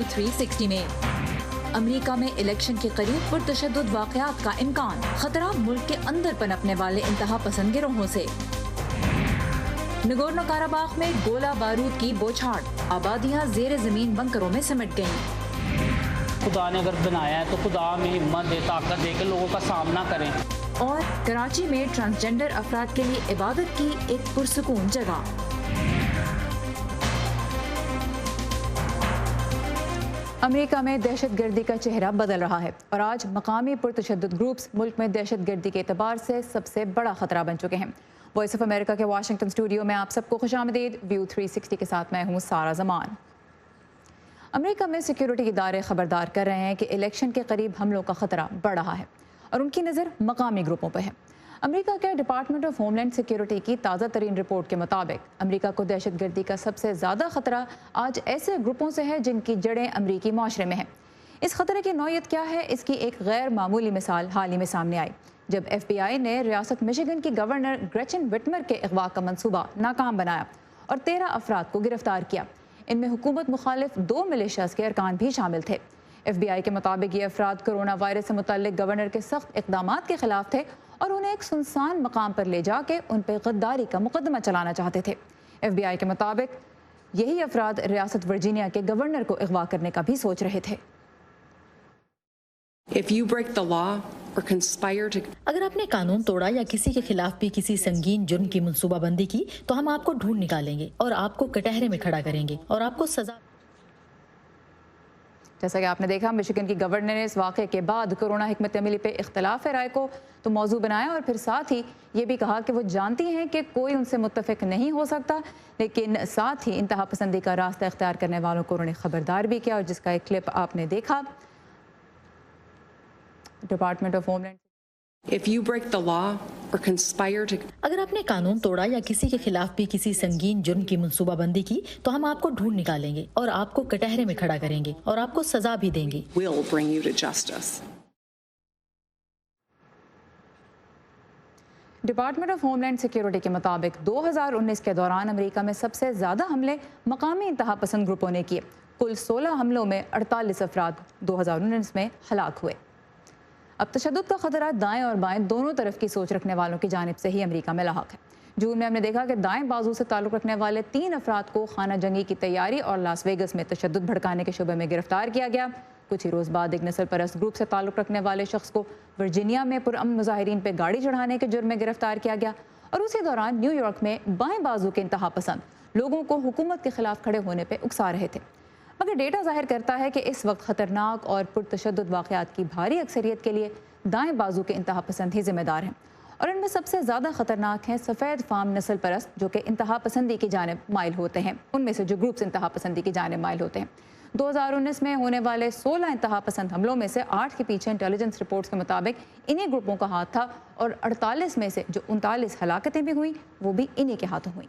View 360 में। America में election के करीब पुरतशद्दुद वाक़यात का इम्कान, खतरा मुल्क के अंदर पनपने वाले इंतहा पसंद गिरोहों से। नगोर्नो काराबाख में गोला बारूद की बौछार, आबादियां ज़ेरे ज़मीन बंकरों में सिमट गईं। खुदा ने अगर बनाया है तो खुदा में हिम्मत दे, ताकत दे के लोगों का सामना करें। और कराची में ट्रांसजेंडर अफराद के लिए इबादत की एक पुरसुकून जगह। अमेरिका में दहशतगर्दी का चेहरा बदल रहा है और आज मकामी पुरतशद्दुद ग्रुप्स मुल्क में दहशतगर्दी के एतबार से सबसे बड़ा खतरा बन चुके हैं। वॉइस ऑफ अमेरिका के वाशिंगटन स्टूडियो में आप सबको खुशामदीद। व्यू 360 के साथ मैं हूँ सारा जमान। अमेरिका में सिक्योरिटी इदारे खबरदार कर रहे हैं कि इलेक्शन के करीब हमलों का खतरा बढ़ रहा है और उनकी नज़र मकामी ग्रुपों पर है। अमेरिका के डिपार्टमेंट ऑफ होमलैंड सिक्योरिटी की ताज़ा तरीन रिपोर्ट के मुताबिक अमेरिका को दहशतगर्दी का सबसे ज़्यादा खतरा आज ऐसे ग्रुपों से है जिनकी जड़ें अमेरिकी माशरे में हैं। इस खतरे की नौयत क्या है, इसकी एक गैर मामूली मिसाल हाल ही में सामने आई जब FBI ने रियासत मिशिगन की गवर्नर ग्रेचन विटमर के अगवा का मंसूबा नाकाम बनाया और 13 अफराद को गिरफ्तार किया। इनमें हुकूमत मुखालिफ 2 मिलिशियाज के अरकान भी शामिल थे। FBI के मुताबिक ये अफराद कोरोना वायरस से मुतल्लिक गवर्नर के सख्त इक़दामात के खिलाफ थे और उन्हें एक सुनसान मकाम पर ले जाके उन पर गद्दारी का मुकदमा चलाना चाहते थे। FBI के मुताबिक यही अफराद रियासत वर्जीनिया के गवर्नर को अगवा करने का भी सोच रहे थे। अगर आपने कानून तोड़ा या किसी के खिलाफ भी किसी संगीन जुर्म की मंसूबाबंदी की तो हम आपको ढूंढ निकालेंगे और आपको कटहरे में खड़ा करेंगे और आपको सजा। जैसा कि आपने देखा, मिशिगन की गवर्नर ने इस वाक़े के बाद कोरोना हिकमत अमली पे इख्तलाफ राय को तो मौजू बनाया और फिर साथ ही ये भी कहा कि वो जानती हैं कि कोई उनसे मुत्तफिक नहीं हो सकता, लेकिन साथ ही इंतहा पसंदी का रास्ता इख्तियार करने वालों को उन्होंने खबरदार भी किया और जिसका एक क्लिप आपने देखा। डिपार्टमेंट ऑफ होमलैंड अगर आपने कानून तोड़ा या किसी के खिलाफ भी किसी संगीन जुर्म की मंसूबाबंदी की तो हम आपको ढूंढ निकालेंगे और आपको कटहरे में खड़ा करेंगे और आपको सजा भी देंगे। डिपार्टमेंट ऑफ होमलैंड सिक्योरिटी के मुताबिक 2019 के दौरान अमेरिका में सबसे ज़्यादा हमले मकामी इंतहा पसंद ग्रुपों ने किए। कुल 16 हमलों में 48 अफराद 2019 में हलाक हुए। अब तशद्दुद का खतरा दाएं और बाएं दोनों तरफ की सोच रखने वालों की जानिब से ही अमेरिका में लाहक है। जून में हमने देखा कि दाएं बाजू से ताल्लुक़ रखने वाले 3 अफराद को खाना जंगी की तैयारी और लास वेगस में तशद्दुद भड़काने के शुबे में गिरफ्तार किया गया। कुछ ही रोज़ बाद एक नस्ल परस्त ग्रुप से ताल्लुक़ रखने वाले शख्स को वर्जीनिया में पुरअमन मुजाहिरीन पर गाड़ी चढ़ाने के जुर्म में गिरफ्तार किया गया और उसी दौरान न्यूयॉर्क में बाएं बाजू के इंतहा पसंद लोगों को हुकूमत के खिलाफ खड़े होने पर उकसा रहे थे। मगर डेटा जाहिर करता है कि इस वक्त खतरनाक और पुरतशद्दुद वाक़यात की भारी अक्सरियत के लिए दाएं बाजू के इंतहा पसंद ही जिम्मेदार हैं और इनमें सबसे ज़्यादा खतरनाक हैं सफ़ेद फार्म नस्ल परस्त जो कि इंतहा पसंदी की जानिब माइल होते हैं। उनमें से जो ग्रुप्स इंतहा पसंदी की जानिब माइल होते हैं, 2019 में होने वाले 16 इंतहा पसंद हमलों में से 8 के पीछे इंटेलिजेंस रिपोर्ट्स के मुताबिक इन्हीं ग्रुपों का हाथ था और 48 में से जो 39 हलाकतें भी हुई वो भी इन्हीं के हाथों हुई।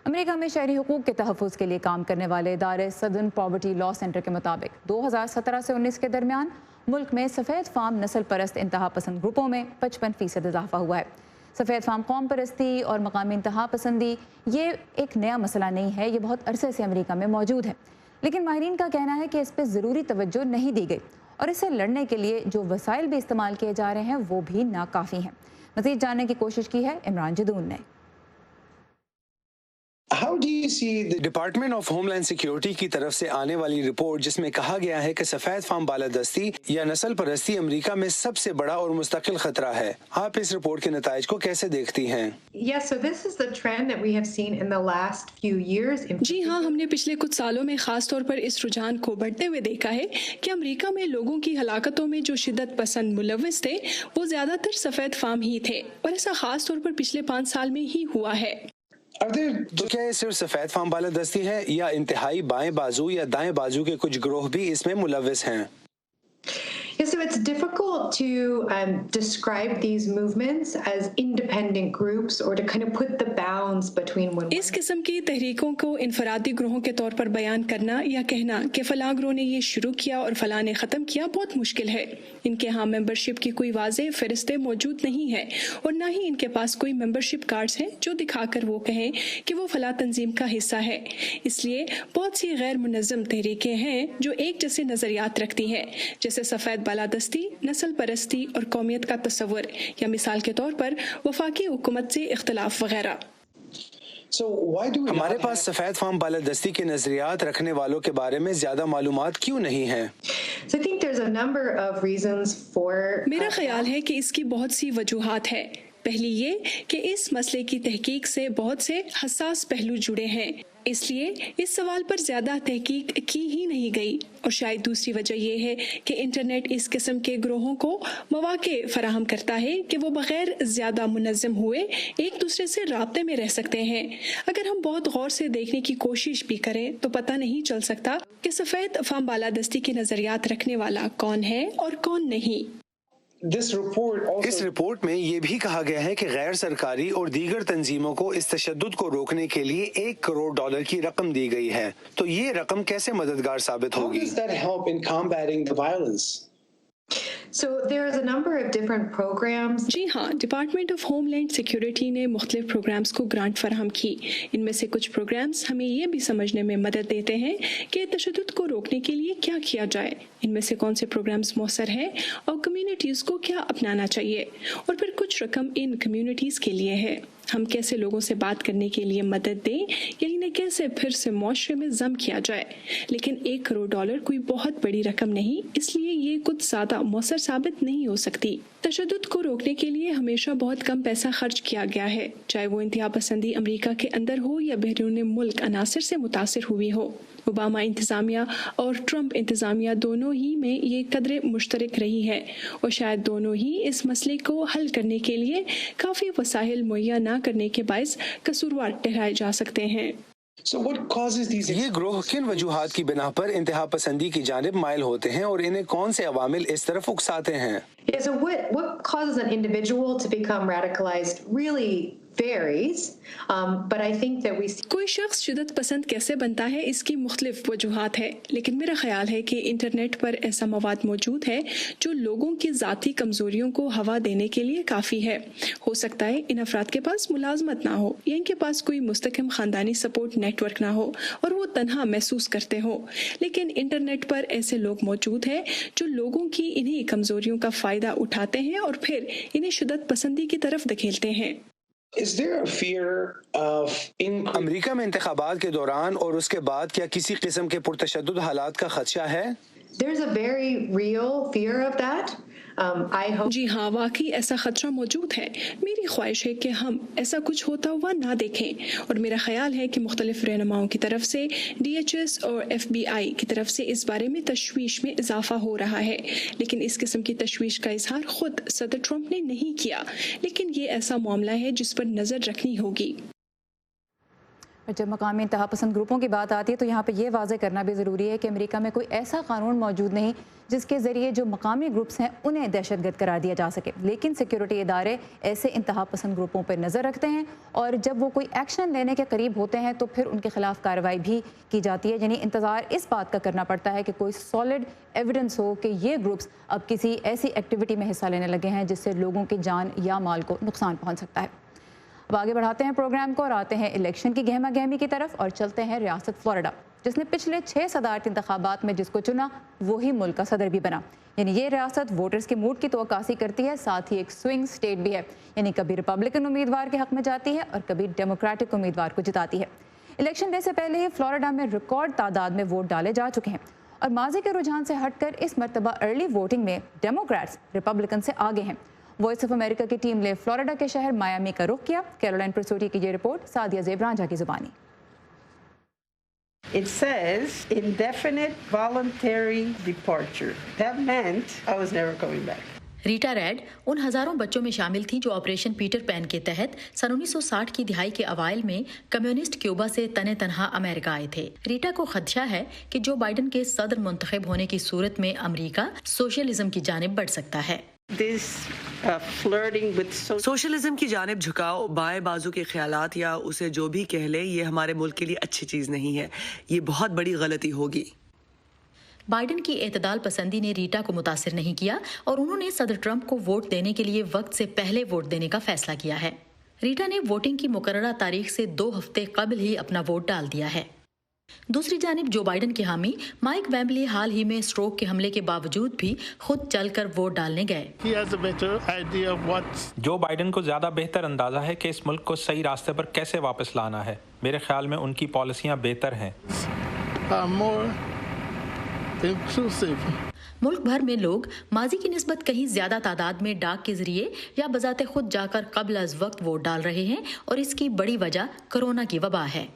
अमेरिका में शहरी हुकूक के तहफ़्फ़ुज़ के लिए काम करने वाले इदारे सदर्न पॉवर्टी लॉ सेंटर के मुताबिक 2017 से 19 के दरमियान मुल्क में सफ़ेद फार्म नस्ल परस्त इंतहा पसंद ग्रुपों में 55% इजाफा हुआ है। सफ़ेद फार्म कौम परस्ती और मकामी इंतहा पसंदी ये एक नया मसला नहीं है, ये बहुत अरसे से अमेरिका में मौजूद है, लेकिन माहिरीन का कहना है कि इस पर ज़रूरी तवज्जो नहीं दी गई और इससे लड़ने के लिए जो वसाइल भी इस्तेमाल किए जा रहे हैं वो भी नाकाफ़ी हैं। मज़ीद जानने की कोशिश की है इमरान जदून ने। डिपार्टमेंट ऑफ होमलैंड सिक्योरिटी की तरफ से आने वाली रिपोर्ट जिसमें कहा गया है कि सफेद फार्म बालादस्ती या नस्ल परस्ती अमेरिका में सबसे बड़ा और मुस्तकिल खतरा है, आप इस रिपोर्ट के नताइज को कैसे देखती हैं? जी हाँ, हमने पिछले कुछ सालों में खास तौर पर इस रुझान को बढ़ते हुए देखा है कि अमेरिका में लोगों की हलाकतों में जो शिद्दत पसंद मुलव्विस थे वो ज्यादातर सफेद फार्म ही थे और ऐसा खास तौर पर पिछले 5 साल में ही हुआ है। तो क्या ये सिर्फ सफेद फार्म बालादस्ती है या इंतहाई बाएं बाजू या दाएं बाजू के कुछ ग्रोह भी इसमें मुलव्विस हैं? Yeah, so it's difficult to describe these movements as independent groups or to kind of put the bounds between when इस किस्म की तहरीकों को इनफरादी ग्रोहों के तौर पर बयान करना या कहना कि फलां ग्रोह ने ये शुरू किया और फलां ने ख़त्म किया बहुत मुश्किल है। इनके यहाँ मेंबरशिप की कोई वाज़ेह फ़हरिस्तें मौजूद नहीं है और ना ही इनके पास कोई मेंबरशिप कार्ड्स हैं जो दिखाकर वो कहें कि वो फलां तंजीम का हिस्सा है। इसलिए बहुत सी गैर मुनज़्ज़म तहरीकें हैं जो एक जैसे नज़रियात रखती हैं, जैसे सफ़ेद बालादस्ती, नस्ल परस्ती और कौमियत का तस्वुर, या मिसाल के तौर पर वफाकी हुकूमत से इख्तिलाफ वगैरह। हमारे पास सफेद फार्म बालादस्ती के नजरियात रखने वालों के बारे में ज्यादा मालूमात क्यों नहीं है? मेरा ख्याल है कि इसकी बहुत सी वजूहात है। पहली ये कि इस मसले की तहकीक से बहुत से हसास पहलू जुड़े हैं, इसलिए इस सवाल पर ज़्यादा तहकीक की ही नहीं गई। और शायद दूसरी वजह यह है कि इंटरनेट इस किस्म के ग्रोहों को मौके फराहम करता है कि वो बग़ैर ज़्यादा मुनज़्ज़म हुए एक दूसरे से राब्ते में रह सकते हैं। अगर हम बहुत गौर से देखने की कोशिश भी करें तो पता नहीं चल सकता कि सफ़ेद फार्म बालादस्ती के नज़रियात रखने वाला कौन है और कौन नहीं। इस रिपोर्ट में ये भी कहा गया है कि गैर सरकारी और दीगर तंजीमों को इस तशद्दुद को रोकने के लिए $1 करोड़ की रकम दी गई है, तो ये रकम कैसे मददगार साबित होगी? So there is a number of different programs. जी हाँ, डिपार्टमेंट ऑफ होमलैंड सिक्योरिटी ने मुख्तलिफ प्रोग्राम्स को ग्रांट फराहम की। इनमें से कुछ प्रोग्राम्स हमें ये भी समझने में मदद देते हैं कि तशद्दुद को रोकने के लिए क्या किया जाए। इनमें से कौन से प्रोग्राम्स मौसर हैं और कम्युनिटीज़ को क्या अपनाना चाहिए, और फिर कुछ रकम इन कम्युनिटीज़ के लिए है। हम कैसे लोगों से बात करने के लिए मदद दें या इन्हें कैसे फिर से मुआशरे में जम किया जाए। लेकिन $1 करोड़ कोई बहुत बड़ी रकम नहीं, इसलिए ये कुछ ज़्यादा मौसर साबित नहीं हो सकती। तशद्दुद को रोकने के लिए हमेशा बहुत कम पैसा खर्च किया गया है, चाहे वो इंतहा पसंदी अमरीका के अंदर हो या बैरून मुल्क अनासर से मुतासिर हुई हो। ओबामा इंतज़ामिया और ट्रंप इंतज़ामिया दोनों ही में ये कदर मुश्तरक रही है और शायद दोनों ही इस मसले को हल करने के लिए काफ़ी वसाइल मुहैया ना करने के बायस कसूरवार ठहराए जा सकते हैं। ये ग्रोह किन वजूहात की बिना पर इंतहा पसंदी की जानिब माइल होते हैं और इन्हें कौन से अवामिल इस तरफ उकसाते हैं? Yeah, so what causes an individual to become radicalized really varies, but I think that we कोई शख्स शिदत पसंद कैसे बनता है इसकी मुख्तलिफ वजूहात है, लेकिन मेरा ख्याल है कि इंटरनेट पर ऐसा मवाद मौजूद है जो लोगों की ज़ाती कमज़ोरियों को हवा देने के लिए काफ़ी है। हो सकता है इन अफराद के पास मुलाजमत ना हो या इनके पास कोई मुस्तकिम ख़ानदानी सपोर्ट नेटवर्क ना हो और वो तन्हा महसूस करते हो, लेकिन इंटरनेट पर ऐसे लोग मौजूद हैं जो लोगों की इन्हीं कमज़ोरियों का फ़ायदा उठाते हैं और फिर इन्हें शिदत पसंदी की तरफ धकेलते हैं। अमेरिका में इंतखाबात के दौरान और उसके बाद क्या किसी किस्म के पुरतशद्दुद हालात का खदशा है? There's a very real fear of that. I hope जी हाँ, वाकई ऐसा खतरा मौजूद है। मेरी ख्वाहिश है कि हम ऐसा कुछ होता हुआ ना देखें और मेरा ख्याल है कि मुख्तलिफ रहनुमाओं की तरफ से DHS और FBI की तरफ से इस बारे में तशवीश में इजाफा हो रहा है, लेकिन इस किस्म की तशवीश का इजहार खुद सदर ट्रंप ने नहीं किया, लेकिन ये ऐसा मामला है जिस पर नज़र रखनी होगी। और जब मकामी इंतहा पसंद ग्रुपों की बात आती है तो यहाँ पे ये वाज़े करना भी ज़रूरी है कि अमेरिका में कोई ऐसा कानून मौजूद नहीं जिसके ज़रिए जो मकामी ग्रुप्स हैं उन्हें दहशतगर्द करार दिया जा सके, लेकिन सिक्योरिटी इदारे ऐसे इंतहा पसंद ग्रुपों पर नज़र रखते हैं और जब वो कोई एक्शन लेने के करीब होते हैं तो फिर उनके खिलाफ कार्रवाई भी की जाती है। यानी इंतज़ार इस बात का करना पड़ता है कि कोई सॉलिड एविडेंस हो कि ये ग्रुप्स अब किसी ऐसी एक्टिविटी में हिस्सा लेने लगे हैं जिससे लोगों की जान या माल को नुकसान पहुँच सकता है। अब आगे बढ़ाते हैं प्रोग्राम को और आते हैं इलेक्शन की गहमा गहमी की तरफ और चलते हैं रियासत फ्लोरिडा, जिसने पिछले 6 सदारती इंतखाबात में जिसको चुना वही मुल्क का सदर भी बना। यानी ये रियासत वोटर्स के मूड की तवक्कासी करती है, साथ ही एक स्विंग स्टेट भी है, यानी कभी रिपब्लिकन उम्मीदवार के हक में जाती है और कभी डेमोक्रेटिक उम्मीदवार को जिताती है। इलेक्शन डे से पहले ही फ्लोरिडा में रिकॉर्ड तादाद में वोट डाले जा चुके हैं और माजी के रुझान से हटकर इस मरतबा अर्ली वोटिंग में डेमोक्रेट्स रिपब्लिकन से आगे हैं। वॉइस ऑफ अमेरिका की टीम ने फ्लोरिडा के शहर मायामी का रुख किया। कैरोलाइन प्रसूटी की ये रिपोर्ट सादिया ज़ेबरांझा की ज़ुबानी। It says indefinite voluntary departure. That meant I was never coming back. Rita red उन हजारों बच्चों में शामिल थी जो ऑपरेशन पीटर पैन के तहत सन 1960 की दिहाई के अवाइल में कम्युनिस्ट क्यूबा से तने तनहा अमेरिका आए थे। रीटा को खदशा है कि जो बाइडन के सदर मुंतखब होने की सूरत में अमेरिका सोशलिज्म की जानिब बढ़ सकता है। सोशलिज्म की जानिब झुकाव, बाएं बाजू के ख्यालात या उसे जो भी कह ले, ये हमारे मुल्क के लिए अच्छी चीज नहीं है। ये बहुत बड़ी गलती होगी। बाइडन की एतदाल पसंदी ने रीटा को मुतासिर नहीं किया और उन्होंने सदर ट्रंप को वोट देने के लिए वक्त से पहले वोट देने का फैसला किया है। रीटा ने वोटिंग की मुकर्ररा तारीख से 2 हफ्ते कबल ही अपना वोट डाल दिया है। दूसरी जानिब जो बाइडन के हामी माइक वेम्बली हाल ही में स्ट्रोक के हमले के बावजूद भी खुद चलकर वोट डालने गए। जो बाइडन को ज्यादा बेहतर अंदाजा है कि इस मुल्क को सही रास्ते पर कैसे वापस लाना है। मेरे ख्याल में उनकी पॉलिसियां बेहतर हैं। मुल्क भर में लोग माजी की निस्बत कहीं ज्यादा तादाद में डाक के जरिए या बजाते खुद जाकर कबल अज वक्त वोट डाल रहे हैं और इसकी बड़ी वजह कोरोना की वबा है।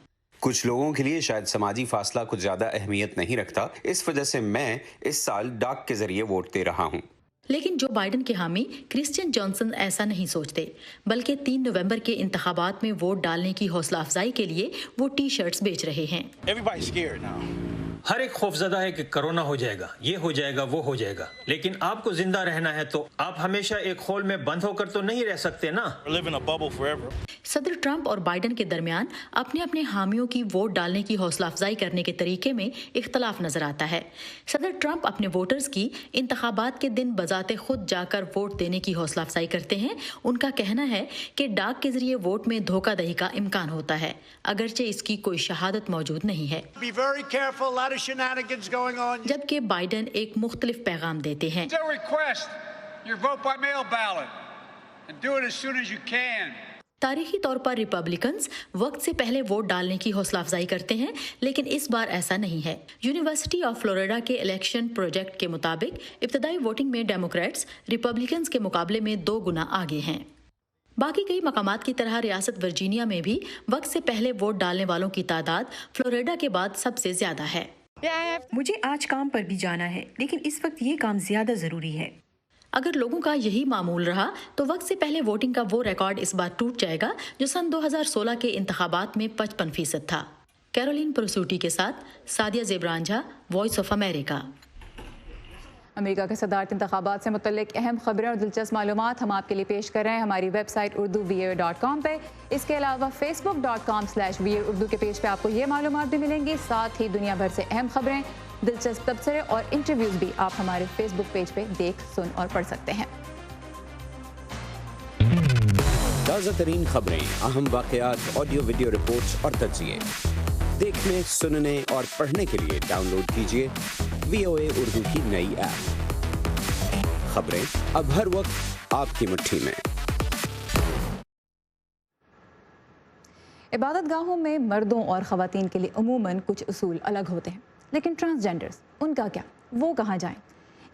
कुछ लोगों के लिए शायद समाजी फासला कुछ ज्यादा अहमियत नहीं रखता, इस वजह से मैं इस साल डाक के जरिए वोट दे रहा हूँ। लेकिन जो बाइडन के हामी क्रिश्चियन जॉनसन ऐसा नहीं सोचते, बल्कि 3 नवंबर के इंतखाबात में वोट डालने की हौसला अफजाई के लिए वो टी शर्ट्स बेच रहे हैं। हर एक खौफजदा है कि कोरोना हो जाएगा, ये हो जाएगा, वो हो जाएगा, लेकिन आपको जिंदा रहना है तो आप हमेशा एक खोल में बंद होकर तो नहीं रह सकते ना। सदर ट्रंप और बाइडन के दरमियान अपने अपने हामियों की वोट डालने की हौसला अफजाई करने के तरीके में इख्तलाफ नजर आता है। सदर ट्रंप अपने वोटर्स की इंतखाबात के दिन बजाते खुद जाकर वोट देने की हौसला अफजाई करते हैं। उनका कहना है कि डाक के जरिए वोट में धोखाधड़ी का इम्कान होता है, अगरचे इसकी कोई शहादत मौजूद नहीं है। जबकि बाइडन एक मुख्तलिफ पैगाम देते हैं। तारीखी तौर पर रिपब्लिकन्स वक्त से पहले वोट डालने की हौसला अफजाई करते हैं, लेकिन इस बार ऐसा नहीं है। यूनिवर्सिटी ऑफ फ्लोरिडा के इलेक्शन प्रोजेक्ट के मुताबिक इब्तदाई वोटिंग में डेमोक्रेट्स रिपब्लिकन्स के मुकाबले में 2 गुना आगे हैं। बाकी कई मकामात की तरह रियासत वर्जीनिया में भी वक्त से पहले वोट डालने वालों की तादाद फ्लोरिडा के बाद सबसे ज्यादा है। मुझे आज काम पर भी जाना है, लेकिन इस वक्त ये काम ज्यादा जरूरी है। अगर लोगों का यही मामूल रहा तो वक्त से पहले वोटिंग का वो रिकॉर्ड इस बार टूट जाएगा जो सन 2016 के इंतखाबात में 55% था। कैरोलिन प्रसूटी के साथ सादिया ज़ेबरान, वॉइस ऑफ अमेरिका। अमेरिका के सदारती इंतखाबात से मुतल्लिक अहम खबरें और दिलचस्प मालूमात हम आपके लिए पेश कर रहे हैं हमारी वेबसाइट urdu.voa.com पे। इसके अलावा facebook.com/voa के पेज पे आपको ये मालूमात भी मिलेंगी। साथ ही दुनिया भर से अहम खबरें, दिलचस्प तबसरे और इंटरव्यूज भी आप हमारे फेसबुक पेज पे देख, सुन और पढ़ सकते हैं। ताज़ा तरीन खबरें, अहम वाक़यात, ऑडियो वीडियो रिपोर्ट्स और तज्ज़िये देखने, सुनने और पढ़ने के लिए डाउनलोड कीजिए VOA उर्दू की नई ऐप। खबरें अब हर वक्त आपकी मुट्ठी में। इबादत गाहों में मर्दों और ख़वातीन के लिए अमूमन कुछ उसूल अलग होते हैं, लेकिन ट्रांसजेंडर्स, उनका क्या? वो कहाँ जाएं?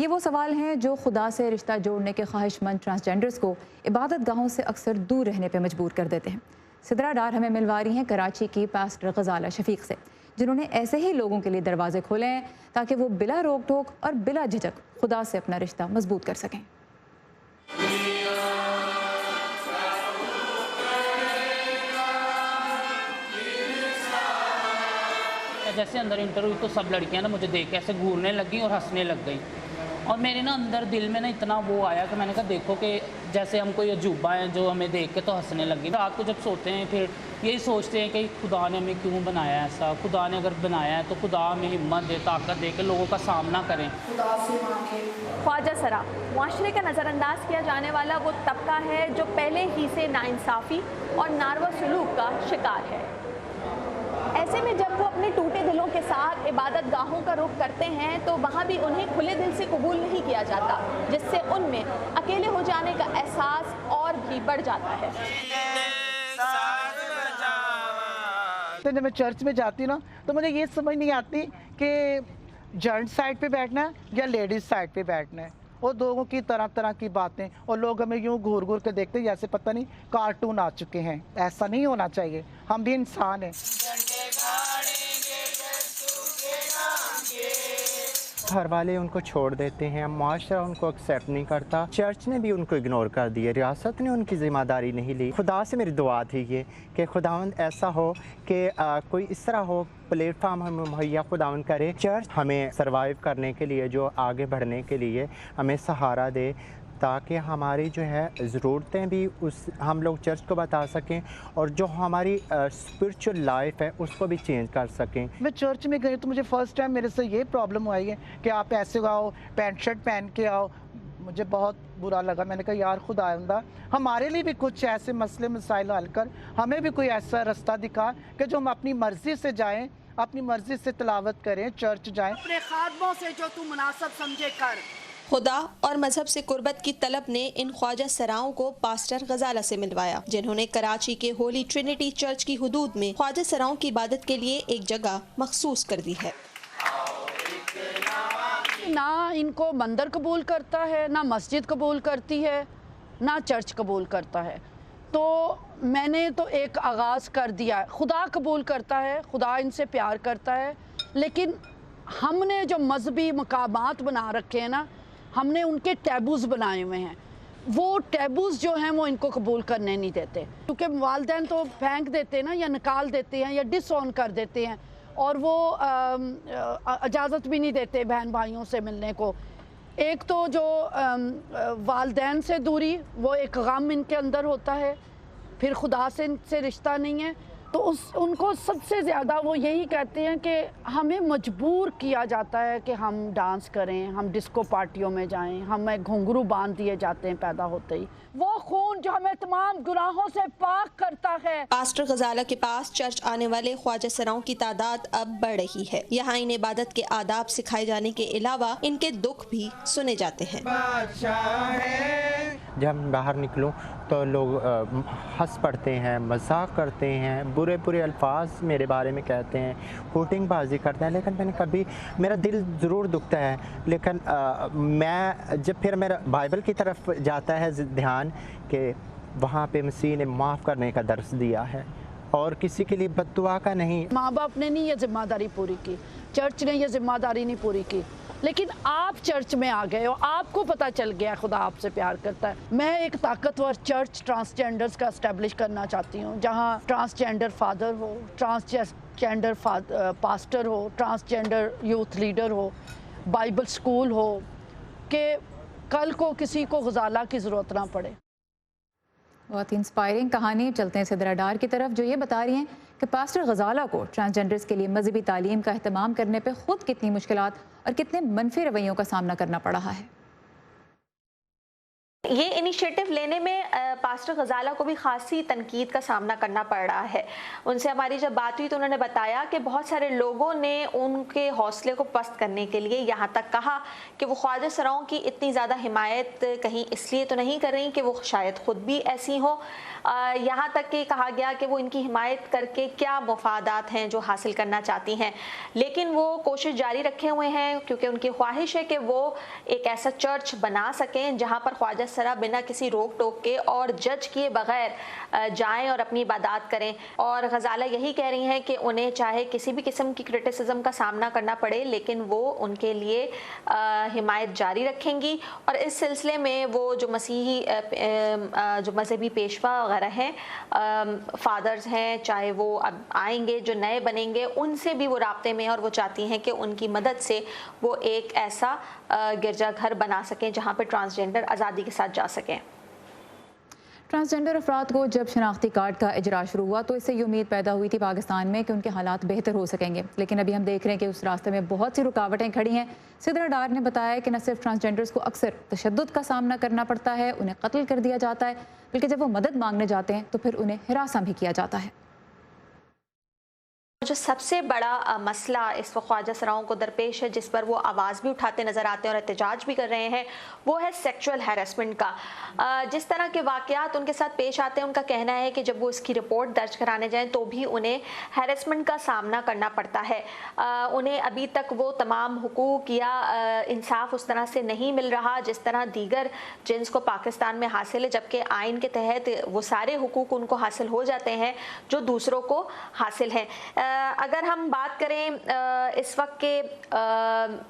ये वो सवाल हैं जो खुदा से रिश्ता जोड़ने के ख्वाहिशमंद ट्रांसजेंडर्स को इबादत गाहों से अक्सर दूर रहने पर मजबूर कर देते हैं। सिद्रा डार हमें मिलवा रही हैं कराची की पास्टर गजाला शफीक से, जिन्होंने ऐसे ही लोगों के लिए दरवाजे खोले हैं ताकि वो बिला रोक टोक और बिला झिझक खुदा से अपना रिश्ता मजबूत कर सकें। जैसे अंदर इंटर हुई तो सब लड़कियां ना मुझे देख के ऐसे घूरने लगी और हंसने लग गई, और मेरे ना अंदर दिल में ना इतना वो आया कि मैंने कहा देखो कि जैसे हम कोई अजूबा हैं जो हमें देख के तो हंसने लगी। रात को जब सोते हैं फिर यही सोचते हैं कि खुदा ने हमें क्यों बनाया ऐसा। खुदा ने अगर बनाया है तो खुदा हमें हिम्मत दे, ताकत दे के लोगों का सामना करें। ख्वाजा सरा मुआशरे का नज़रअंदाज किया जाने वाला वो तबका है जो पहले ही से नाइंसाफ़ी और नारवा सलूक का शिकार है। ऐसे में जब वो अपने टूटे दिलों के साथ इबादत गाहों का रुख करते हैं तो वहाँ भी उन्हें खुले दिल से कबूल नहीं किया जाता, जिससे उनमें अकेले हो जाने का एहसास और भी बढ़ जाता है। जब मैं चर्च में जाती हूँ ना तो मुझे ये समझ नहीं आती कि जेंट्स साइड पे बैठना है या लेडीज साइड पे बैठना है। और लोगों की तरह तरह की बातें, और लोग हमें यूं घूर घूर के देखते हैं जैसे पता नहीं कार्टून आ चुके हैं। ऐसा नहीं होना चाहिए, हम भी इंसान हैं। گھر والے ان کو چھوڑ دیتے ہیں, معاشرہ ان کو ایکسیپٹ نہیں کرتا, چرچ نے بھی ان کو اگنور کر دیا, ریاست نے ان کی ذمہ داری نہیں لی. خدا سے میری دعا تھی یہ کہ خداوند ایسا ہو کہ کوئی اس طرح ہو پلیٹ فارم ہمیں مہیا خداوند کرے, چرچ ہمیں سروائیو کرنے کے لیے, جو آگے بڑھنے کے لیے ہمیں سہارا دے, تاکہ ہماری جو ہے ضرورتیں بھی ہم لوگ چرچ کو بتا سکیں, اور جو ہماری اسپرچل لائف ہے اس کو بھی چینج کر سکیں. میں چرچ میں گئی تو مجھے فرسٹ ٹائم میرے سے یہ پرابلم آئی ہے کہ آپ ایسے آؤ, پینٹ شرٹ پہن کے آؤ. مجھے بہت برا لگا. میں نے کہا یار خداوندہ ہمارے لیے بھی کچھ ایسے مسئلے مسائل حل کر, ہمیں بھی کوئی ایسا رستہ دکھا کہ جو ہم اپنی مرضی سے جائیں, اپنی مرضی سے تلاوت کریں, چرچ جائیں. اپنے خادموں سے جو تو مناسب سمجھے کر. خدا اور مذہب سے قربت کی طلب نے ان خواجہ سراؤں کو پاسٹر غزالہ سے ملوایا, جنہوں نے کراچی کے ہولی ٹرینٹی چرچ کی حدود میں خواجہ سراؤں کی عبادت کے لیے ایک جگہ مخصوص کر دی ہے. نہ ان کو مندر قبول کرتا ہے, نہ مسجد قبول کرتی ہے, نہ چرچ قبول کرتا ہے. تو میں نے تو ایک آغاز کر دیا ہے. خدا قبول کرتا ہے, خدا ان سے پیار کرتا ہے, لیکن ہم نے جو مذہبی مقامات بنا رکھے ہیں نا, ہم نے ان کے ٹیبوز بنائے ہوئے ہیں. وہ ٹیبوز جو ہیں وہ ان کو قبول کرنے نہیں دیتے, کیونکہ والدین تو پھینک دیتے ہیں نا, یا نکال دیتے ہیں, یا ڈس آن کر دیتے ہیں, اور وہ اجازت بھی نہیں دیتے بہن بھائیوں سے ملنے کو. ایک تو جو والدین سے دوری, وہ ایک غم ان کے اندر ہوتا ہے, پھر خدا سے ان سے رشتہ نہیں ہے. تو ان کو سب سے زیادہ وہ یہی کہتے ہیں کہ ہمیں مجبور کیا جاتا ہے کہ ہم ڈانس کریں, ہم ڈسکو پارٹیوں میں جائیں, ہمیں گھنگرو باندھ دیے جاتے ہیں پیدا ہوتے ہی. وہ خون جو ہمیں تمام گناہوں سے پاک کرتا ہے. پاسٹر غزالہ کے پاس چرچ آنے والے خواجہ سراؤں کی تعداد اب بڑھ رہی ہے. یہاں انہیں عبادت کے آداب سکھائے جانے کے علاوہ ان کے دکھ بھی سنے جاتے ہیں. جب میں باہر نکلوں تو لوگ ہنس پڑتے ہیں, مذاق کرتے ہیں, برے برے الفاظ میرے بارے میں کہتے ہیں, ہوٹنگ بازی کرتے ہیں, لیکن میں نے کبھی, میرا دل ضرور دکھتا ہے, لیکن میں جب پھر میرا بائبل کی طرف جاتا ہے دھیان کہ وہاں پہ مسیح نے معاف کرنے کا درس دیا ہے اور کسی کے لیے بد دعا کا نہیں. ماں باپ نے نہیں یہ ذمہ داری پوری کی, چرچ نے یہ ذمہ داری نہیں پوری کی, لیکن آپ چرچ میں آ گئے ہو, آپ کو پتہ چل گیا خدا آپ سے پیار کرتا ہے. میں ایک طاقتور چرچ ٹرانسجینڈرز کا اسٹیبلش کرنا چاہتی ہوں, جہاں ٹرانسجینڈر فادر ہو, ٹرانسجینڈر پاسٹر ہو, ٹرانسجینڈر یوتھ لیڈر ہو, بائبل سکول ہو, کہ کل کو کسی کو غزالہ کی ضرورت نہ پڑے. بہت انسپائرنگ کہانی. چلتے ہیں صدر ڈار کی طرف, جو یہ بتا رہی ہیں کہ پاسٹر غزالہ کو ٹرانسجینڈرز کے لیے مذہبی تعلیم کا اہتمام کرنے پہ خود کتنی مشکلات اور کتنے منفی رویوں کا سامنا کرنا پڑ رہا ہے. یہ انیشیٹو لینے میں پاسٹر غزالہ کو بھی خاصی تنقید کا سامنا کرنا پڑ رہا ہے. ان سے ہماری جب بات ہوئی تو انہوں نے بتایا کہ بہت سارے لوگوں نے ان کے حوصلے کو پست کرنے کے لیے یہاں تک کہا کہ وہ خواجہ سراؤں کی اتنی زیادہ حمایت کہیں اس لیے تو نہیں کر رہی کہ وہ شاید خود بھی ایسی ہوں. یہاں تک کہ کہا گیا کہ وہ ان کی حمایت کر کے کیا مفادات ہیں جو حاصل کرنا چاہتی ہیں, لیکن وہ کوشش جاری رکھے ہوئے ہیں کیونکہ ان کی خواہش ہے کہ وہ ایک ایسا چرچ بنا سکیں جہاں پر خواجہ سرا بنا کسی روک ٹوک کے اور جج کیے بغیر جائیں اور اپنی عبادات کریں. اور غزالہ یہی کہہ رہی ہیں کہ انہیں چاہے کسی بھی قسم کی کرٹیسزم کا سامنا کرنا پڑے, لیکن وہ ان کے لیے حمایت جاری رکھیں گی. اور اس سلسلے میں وہ جو مسیحی جو مذہبی پیشوا وغیرہ ہیں, فادرز ہیں, چاہے وہ اب آئیں گے جو نئے بنیں گے, ان سے بھی وہ رابطے میں, اور وہ چاہتی ہیں کہ ان کی مدد سے وہ ایک ایسا گرجا گھر بنا سکیں جہاں پہ ٹرانسجینڈر آزادی کے ساتھ جا سکیں. ٹرانسجینڈر افراد کو جب شناختی کارڈ کا اجرا شروع ہوا تو اس سے یہ امید پیدا ہوئی تھی پاکستان میں کہ ان کے حالات بہتر ہو سکیں گے, لیکن ابھی ہم دیکھ رہے ہیں کہ اس راستے میں بہت سی رکاوٹیں کھڑی ہیں. صدر ڈار نے بتایا کہ نہ صرف ٹرانسجینڈرز کو اکثر تشدد کا سامنا کرنا پڑتا ہے, انہیں قتل کر دیا جاتا ہے, بلکہ جب وہ مدد مانگنے جاتے ہیں تو پھر انہیں ہراساں بھی کیا جاتا ہے. جو سب سے بڑا مسئلہ اس وقت خواجہ سراؤں کو درپیش ہے, جس پر وہ آواز بھی اٹھاتے نظر آتے ہیں اور احتجاج بھی کر رہے ہیں, وہ ہے سیکچول ہیراسمنٹ کا. جس طرح کے واقعات ان کے ساتھ پیش آتے ہیں, ان کا کہنا ہے کہ جب وہ اس کی رپورٹ درج کرانے جائیں تو بھی انہیں ہیراسمنٹ کا سامنا کرنا پڑتا ہے. انہیں ابھی تک وہ تمام حقوق یا انصاف اس طرح سے نہیں مل رہا جس طرح دیگر جنس کو پاکستان میں حاصل ہے, جبکہ آئین کے تحت وہ سارے حقوق ان کو حاصل ہو جاتے ہیں جو دوسروں کو حاصل ہیں. اگر ہم بات کریں اس وقت کے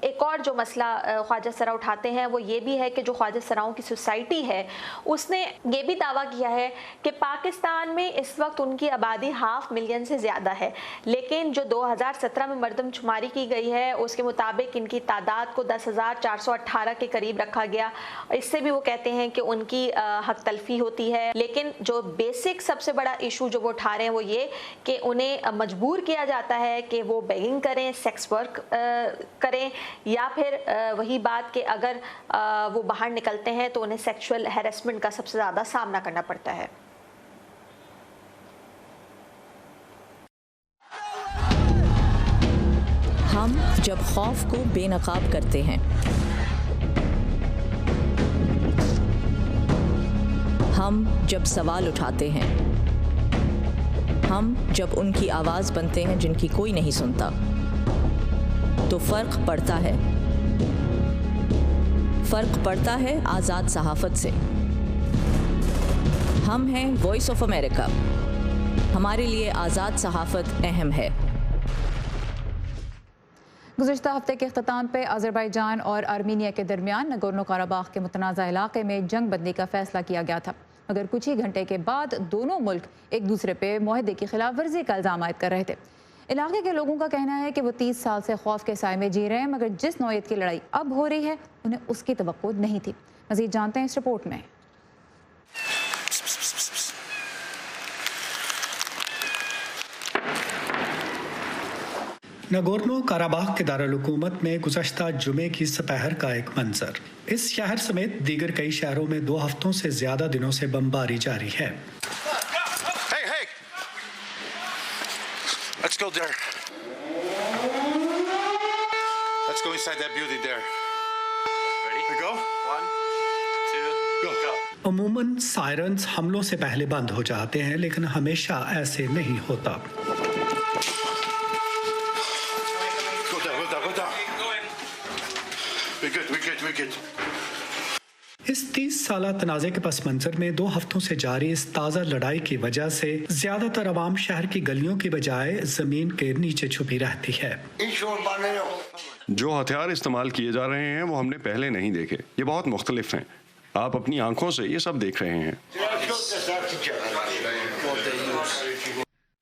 ایک اور جو مسئلہ خواجہ سرا اٹھاتے ہیں وہ یہ بھی ہے کہ جو خواجہ سراؤں کی سوسائٹی ہے اس نے یہ بھی دعویٰ کیا ہے کہ پاکستان میں اس وقت ان کی آبادی 500,000 سے زیادہ ہے، لیکن جو 2017 میں مردم شماری کی گئی ہے اس کے مطابق ان کی تعداد کو 10,418 کے قریب رکھا گیا۔ اس سے بھی وہ کہتے ہیں کہ ان کی حق تلفی ہوتی ہے، لیکن جو بیسک سب سے بڑا ایشو جو وہ اٹھا رہے ہیں وہ یہ کہ انہیں مجبور کیا جاتا ہے کہ وہ بیگنگ کریں، سیکس ورک کریں، یا پھر وہی بات کہ اگر وہ باہر نکلتے ہیں تو انہیں سیکشول ہیراسمنٹ کا سب سے زیادہ سامنا کرنا پڑتا ہے۔ ہم جب خوف کو بے نقاب کرتے ہیں، ہم جب سوال اٹھاتے ہیں، ہم جب ان کی آواز بنتے ہیں جن کی کوئی نہیں سنتا، تو فرق پڑتا ہے آزاد صحافت سے۔ ہم ہیں وائس آف امریکہ، ہمارے لیے آزاد صحافت اہم ہے۔ گزشتہ ہفتے کے اختتام پہ آذربائیجان اور آرمینیا کے درمیان نگورنو قراباخ کے متنازع علاقے میں جنگ بندی کا فیصلہ کیا گیا تھا، مگر کچھ ہی گھنٹے کے بعد دونوں ملک ایک دوسرے پہ معاہدے کی خلاف ورزی کا الزام عائد کر رہے تھے۔ علاقے کے لوگوں کا کہنا ہے کہ وہ 30 سال سے خوف کے سائے میں جی رہے ہیں، مگر جس نوعیت کی لڑائی اب ہو رہی ہے انہیں اس کی توقع نہیں تھی۔ مزید جانتے ہیں اس رپورٹ میں۔ نگورنو قراباخ کے دارالحکومت میں گزشتہ جمعے کی سپہر کا ایک منظر۔ اس شہر سمیت دیگر کئی شہروں میں 2 ہفتوں سے زیادہ دنوں سے بمباری جاری ہے۔ عموماً سائرنز حملوں سے پہلے بند ہو جاتے ہیں، لیکن ہمیشہ ایسے نہیں ہوتا۔ اس 30 سالہ تنازع کے پس منظر میں 2 ہفتوں سے جاری اس تازہ لڑائی کی وجہ سے زیادہ تر عوام شہر کی گلیوں کی بجائے زمین کے نیچے چھپی رہتی ہے۔ جو ہتھیار استعمال کیے جا رہے ہیں وہ ہم نے پہلے نہیں دیکھے، یہ بہت مختلف ہیں، آپ اپنی آنکھوں سے یہ سب دیکھ رہے ہیں۔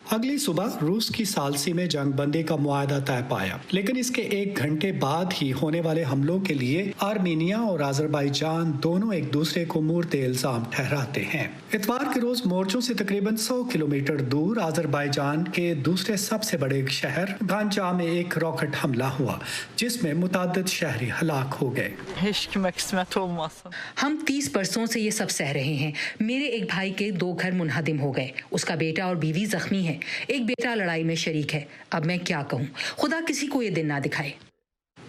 اگلی صبح روس کی ثالثی میں جنگ بندی کا معاہدہ طے پایا، لیکن اس کے 1 گھنٹے بعد ہی ہونے والے حملوں کے لیے آرمینیا اور آذربائیجان دونوں ایک دوسرے کو مورد الزام ٹھہراتے ہیں۔ اتوار کے روز مورچوں سے تقریباً 100 کلومیٹر دور آذربائیجان کے دوسرے سب سے بڑے شہر گانجا میں ایک راکٹ حملہ ہوا، جس میں متعدد شہری ہلاک ہو گئے۔ ہم 30 برسوں سے یہ سب سہ رہے ہیں۔ میرے ایک بھائی کے 2 گھر منہدم ہو گئے، اس کا بیٹا اور بیوی زخمی ہے، ایک بیٹا لڑائی میں شریک ہے۔ اب میں کیا کہوں، خدا کسی کو یہ دن نہ دکھائے۔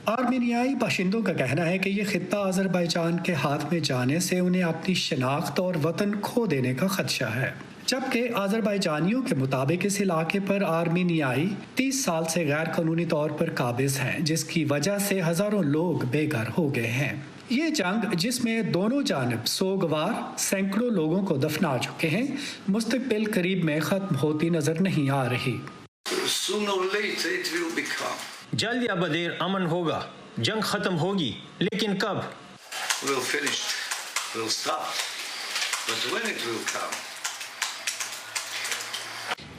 آرمینیائی باشندوں کا کہنا ہے کہ یہ خطہ آذربائیجان کے ہاتھ میں جانے سے انہیں اپنی شناخت اور وطن کھو دینے کا خدشہ ہے، جبکہ آذربائیجانیوں کے مطابق اس علاقے پر آرمینیائی 30 سال سے غیر قانونی طور پر قابض ہیں، جس کی وجہ سے ہزاروں لوگ بے گھر ہو گئے ہیں۔ یہ جنگ، جس میں دونوں جانب سوگوار سینکڑوں لوگوں کو دفنا چکے ہیں، مستقبل قریب میں ختم ہوتی نظر نہیں آ رہی۔ جلد یا بدیر امن ہوگا، جنگ ختم ہوگی، لیکن کب؟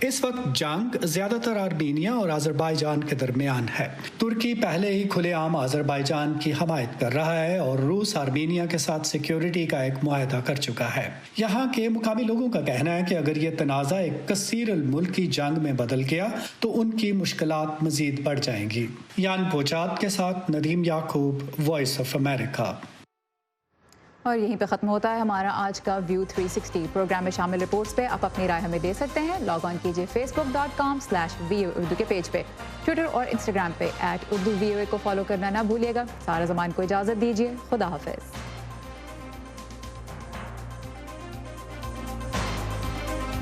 اس وقت جنگ زیادہ تر آرمینیا اور آذربائیجان کے درمیان ہے۔ ترکی پہلے ہی کھلے عام آذربائیجان کی حمایت کر رہا ہے اور روس آرمینیا کے ساتھ سیکیورٹی کا ایک معاہدہ کر چکا ہے۔ یہاں کے مقامی لوگوں کا کہنا ہے کہ اگر یہ تنازع ایک کثیر الملکی جنگ میں بدل گیا تو ان کی مشکلات مزید بڑھ جائیں گی۔ یان پوچات کے ساتھ ندیم یعقوب، وائس آف امریکہ۔ اور یہیں پہ ختم ہوتا ہے ہمارا آج کا ویو 360۔ پروگرام میں شامل رپورٹس پہ آپ اپنی رائے ہمیں دے سکتے ہیں۔ لاگ آن کیجیے facebook.com/VOA اردو کے پیج پہ، ٹویٹر اور انسٹاگرام پہ @UrduVOA کو فالو کرنا نہ بھولیے گا۔ سارا زمان کو اجازت دیجیے، خدا حافظ۔